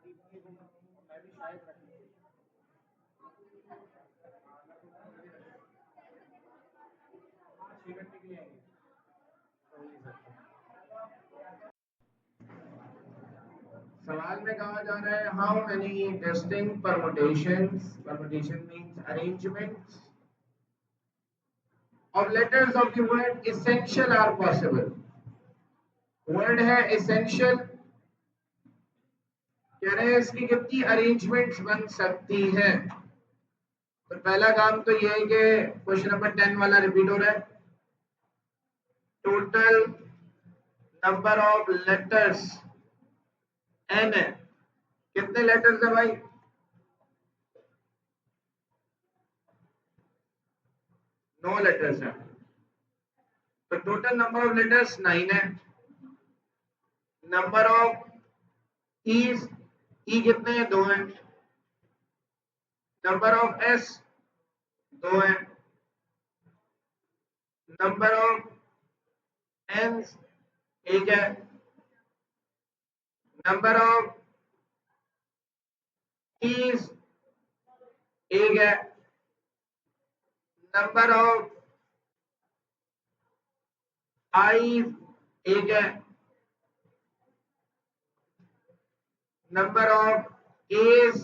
मैं भी शायद रखूं। 6 घंटे के लिए आएंगे तो ले सकते हैं। सवाल में कहा जा रहा है how many distinct permutation means arrangements of letters of the word essential are possible. Word है essential, कह रहे हैं इसकी कितनी अरेंजमेंट्स बन सकती हैं। तो पहला काम तो ये है कि क्वेश्चन नंबर 10 वाला रिपीट हो रहा है। Total number of letters n है। कितने लेटर्स है भाई? 9 लेटर्स है। तो टोटल नंबर ऑफ लेटर्स 9 है। नंबर ऑफ ईज, ई कितने हैं? 2 हैं। नंबर ऑफ एस 2 है। नंबर ऑफ एंस 1 है। नंबर ऑफ टीज 1 है। नंबर ऑफ आईज 1 है। नंबर ऑफ एज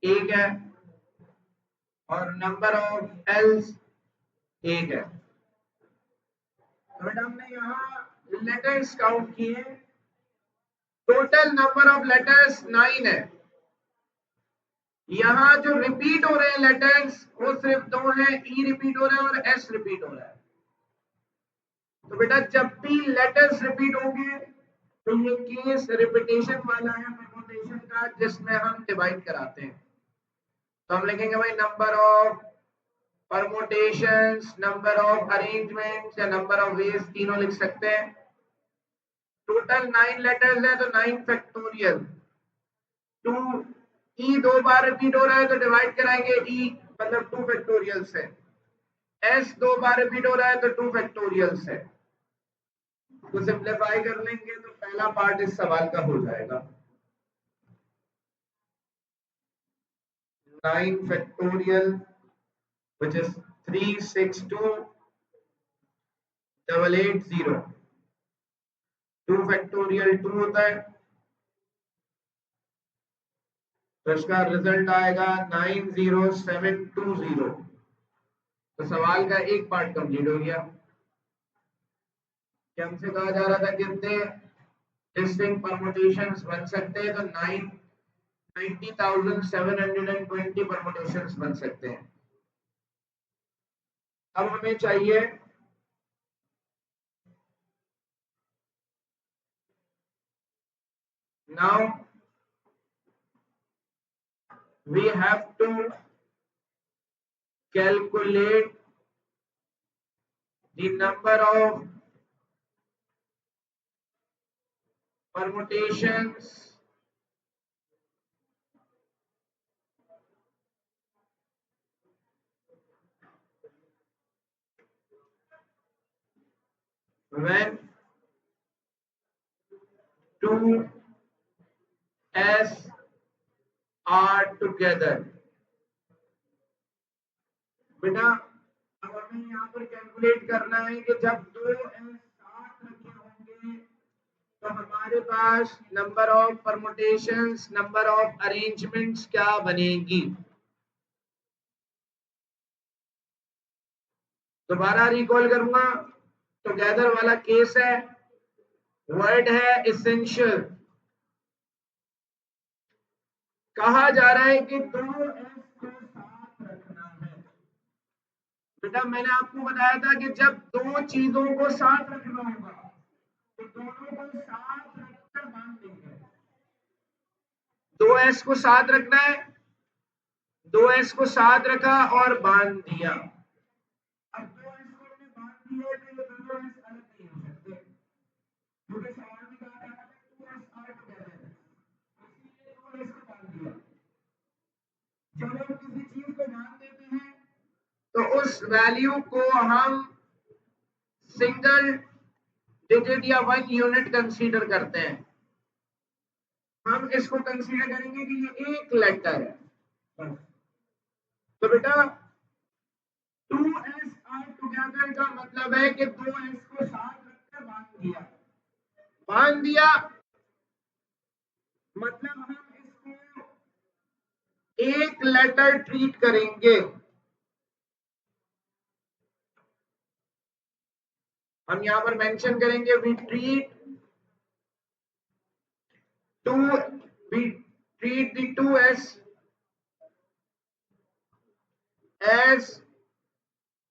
1 है और नंबर ऑफ एल्स 1 है। तो बेटा हमने यहाँ लेटर्स काउंट किए। टोटल नंबर ऑफ लेटर्स 9 है। यहाँ जो रिपीट हो रहे हैं लेटर्स वो सिर्फ 2 हैं, ई रिपीट हो रहा है और एस रिपीट हो रहा है। तो बेटा जब भी लेटर्स रिपीट होंगे तो ये केस रिपीटेशन वाला है परमुटेशन का, जिसमें हम डिवाइड कराते हैं। तो हम लिखेंगे भाई number of permutations, number of arrangements या नंबर ऑफ वेज, तीनों लिख सकते हैं। टोटल 9 लेटर्स है तो 9 फैक्टोरियल। 2 ई 2 बार रिपीट हो रहा है तो डिवाइड कराएंगे ई मतलब 2 फैक्टोरियल से। एस 2 बार रिपीट हो रहा है तो 2 फैक्टोरियल से। तो सिंप्लीफाई कर लेंगे तो पहला पार्ट इस सवाल का हो जाएगा। 9 factorial which is 362,880। 2 factorial 2 होता है तो इसका रिजल्ट आएगा 90720। तो सवाल का एक पार्ट कंप्लीट हो गया। कि हमसे कहा जा रहा था कितने डिस्टिंक्ट परमुटेशंस बन सकते हैं, तो 90,720 परमुटेशंस बन सकते हैं। अब हमें चाहिए now we have to calculate the number of permutations when 2 S are together। बेटा अब हमें यहाँ पर कैलकुलेट करना है कि जब 2 S साथ रखे होंगे तो हमारे पास number of permutations, number of arrangements क्या बनेगी। दोबारा रिकॉल करूंगा। टुगेदर वाला केस है, वर्ड है एसेंशियल। कहा जा रहा है कि 2 S को साथ रखना है। बेटा मैंने आपको बताया था कि जब 2 चीजों को साथ रखना होगा तो दोनों को साथ रखकर बांध देंगे। 2 S को साथ रखना है, 2 S को साथ रखा और बांध दिया। अब 2 S को हमने बांध दिया तो ये दोनों S अलग नहीं हो सकते, क्योंकि सवाल में कहा जाता है 2 S are together, इसलिए 2 S को बांध दिया। जब हम किसी चीज को बांध देते हैं तो उस वैल्यू को हम सिंगल डिजिट या 1 यूनिट कंसीडर करते हैं। हम इसको कंसीडर करेंगे कि ये एक लेटर है। तो बेटा 2s आर टुगेदर का मतलब है कि 2s को साथ रखकर बांध दिया मतलब हम इसको एक लेटर ट्रीट करेंगे। हम यहां पर मेंशन करेंगे we treat the 2s as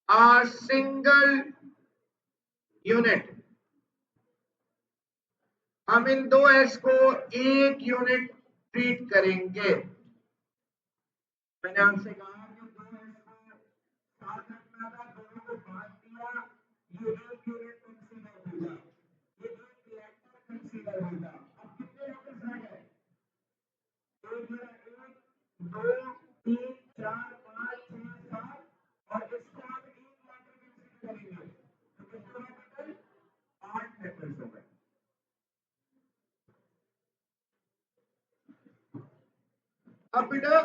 a single unit। हम इन 2s को एक यूनिट ट्रीट करेंगे। मैंने आपसे कहा कि 2s को साथ रखना था, दोनों को बांध दिया, ये एक यूनिट कंसीडर होगा, ये एक लेटर कंसीडर होगा। अब कितने लेटर्स रह गए? एक, दो, तीन, चार, पाँच, छह, सात, और इसको हम एक लेटर कंसीडर करेंगे तो कितने हो टोटल? 8 लेटर्स हो गए। अब बेटा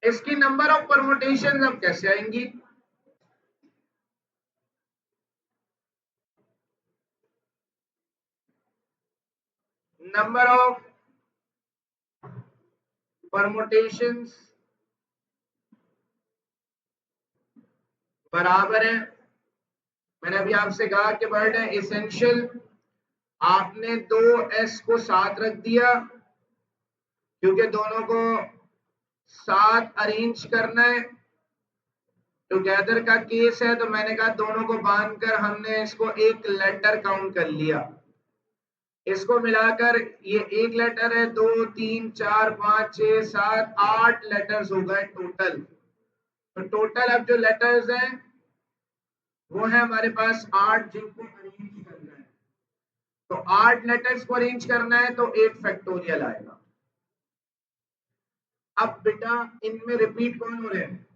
इसकी नंबर ऑफ परमुटेशन अब कैसे आएंगी? नंबर ऑफ परमुटेशंस बराबर है, मैंने अभी आपसे कहा कि वर्ड है एसेंशियल। आपने 2s को साथ रख दिया क्योंकि दोनों को साथ अरेंज करना है। टुगेदर का केस है तो मैंने कहा दोनों को बांधकर हमने इसको एक लेटर काउंट कर लिया। इसको मिलाकर ये एक लेटर है, 2, 3, 4, 5, 6, 7, 8 लेटर्स हो गए टोटल। तो टोटल अब जो लेटर्स हैं वो है हमारे पास 8 जिनको अरेंज करना है। तो 8 लेटर्स को अरेंज करना है तो 8 फैक्टोरियल आएगा। अब बेटा इनमें रिपीट कौन हो रहे हैं?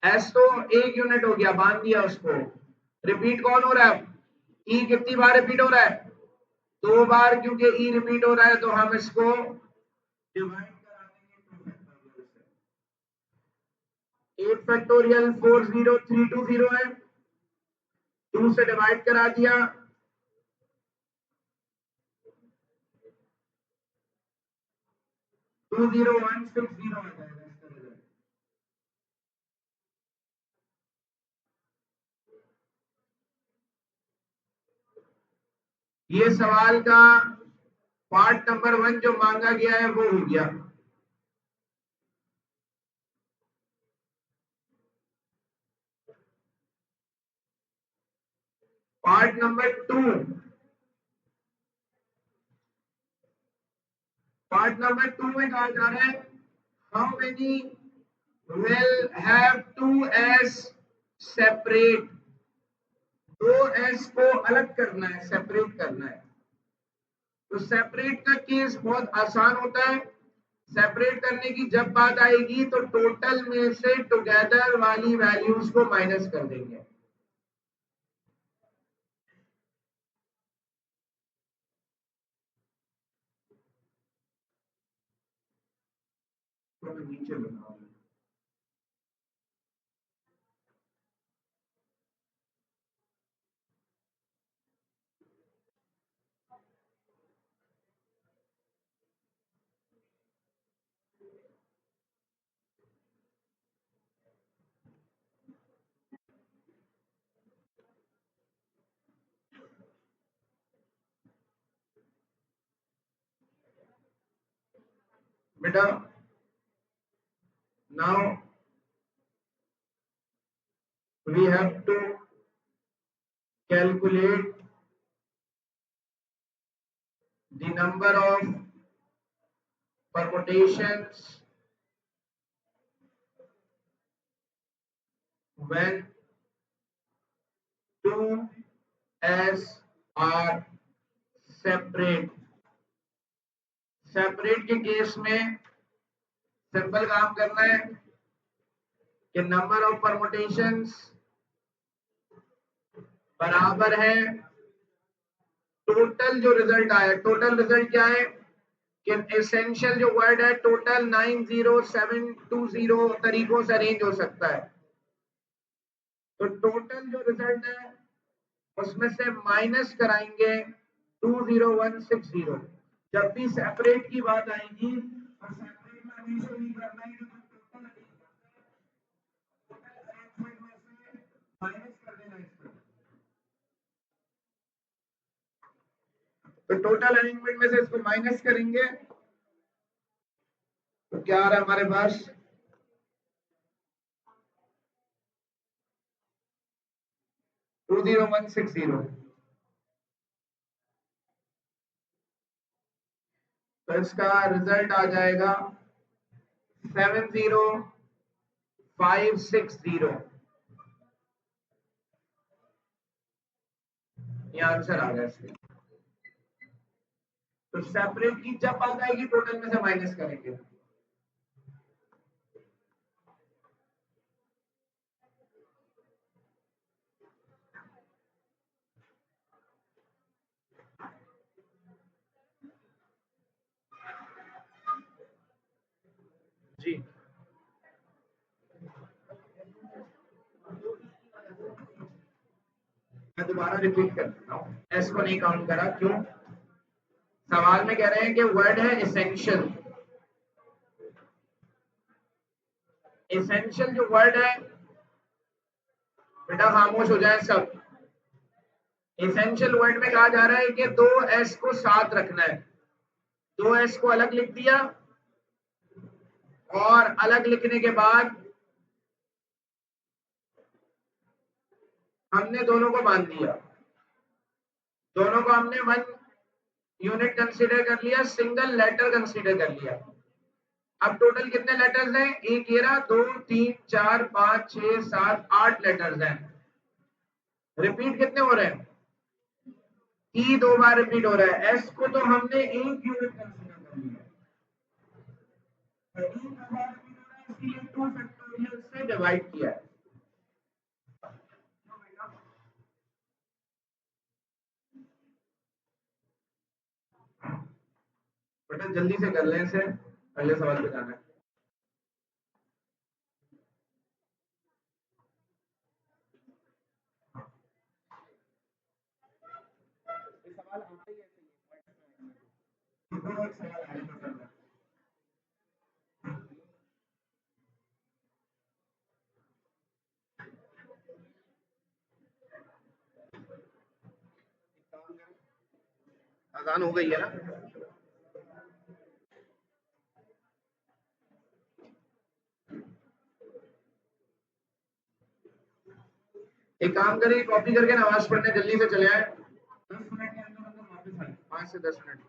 एस तो एक यूनिट हो गया, बांध दिया उसको। रिपीट कौन हो रहा है? ई कितनी बार रिपीट हो रहा है? 2 बार, क्योंकि ई रिपीट हो रहा है तो हम इसको डिवाइड करा देंगे 8 फैक्टोरियल 40320 है, 2 से डिवाइड करा दिया, 20160 आ जाएगा इसका रिजल्ट। ये सवाल का पार्ट नंबर 1 जो मांगा गया है वो हो गया। पार्ट नंबर 2, पार्ट नंबर 2 में कहा जा रहा है how many will have 2s separate। 2s को अलग करना है, सेपरेट करना है। तो सेपरेट का केस बहुत आसान होता है। सेपरेट करने की जब बात आएगी तो टोटल में से टुगेदर वाली वैल्यूज को माइनस कर देंगे। तो नीचे बनाओ। बेटा now we have to calculate the number of permutations when 2s are separate। Separate के केस में सिंपल काम करना है कि नंबर ऑफ परमुटेशंस बराबर है टोटल जो रिजल्ट आया, टोटल रिजल्ट क्या है कि एसेंशियल जो वर्ड है टोटल 90720 तरीकों से अरेंज हो सकता है। तो टोटल जो रिजल्ट है उसमें से माइनस कराएंगे 20160। जब भी सेपरेट की बात आएगी तो सेपरेट में हमेशा नहीं करना है कि टोटल अरेंजमेंट में से माइनस कर देना इसमें। तो टोटल अरेंजमेंट में से इसको माइनस करेंगे तो क्या आ रहा है हमारे पास 20160। तो इसका रिजल्ट आ जाएगा 70560। ये आंसर आ गया इसके। तो सेपरेट की जब बात आएगी टोटल में से माइनस करेंगे। जी मैं दोबारा रिपीट कर देता हूँ, एस को नहीं काउंट करा। क्यों? सवाल में कह रहे हैं कि वर्ड है एसेंशियल। एसेंशियल जो वर्ड है, बेटा खामोश हो जाए सब। एसेंशियल वर्ड में कहा जा रहा है कि दो एस को साथ रखना है। दो एस को अलग लिख दिया और अलग लिखने के बाद हमने दोनों को बांध दिया। दोनों को हमने वन यूनिट कंसीडर कर लिया, सिंगल लेटर कंसीडर कर लिया। अब टोटल कितने लेटर्स हैं? एक ये रहा, 2 3 4 5 6 7 8 लेटर्स हैं। रिपीट कितने हो रहे हैं? ई 2 बार रिपीट हो रहा है। एस को तो हमने एक यूनिट कंसीडर कर लिया, तो ई 2 बार रिपीट हो रहा है, इसलिए 2 फैक्टोरियल से डिवाइड किया है। बेटा जल्दी से कर लें इसे, अगले सवाल पे जाना है। सवाल आता ही ऐसे ही है। आसान हो गई है ना? एक काम करें, कॉपी करके नमाज पढ़ने जल्दी से चले आए। 10 मिनट के अंदर अंदर वापस आए, 5 से 10 मिनट में।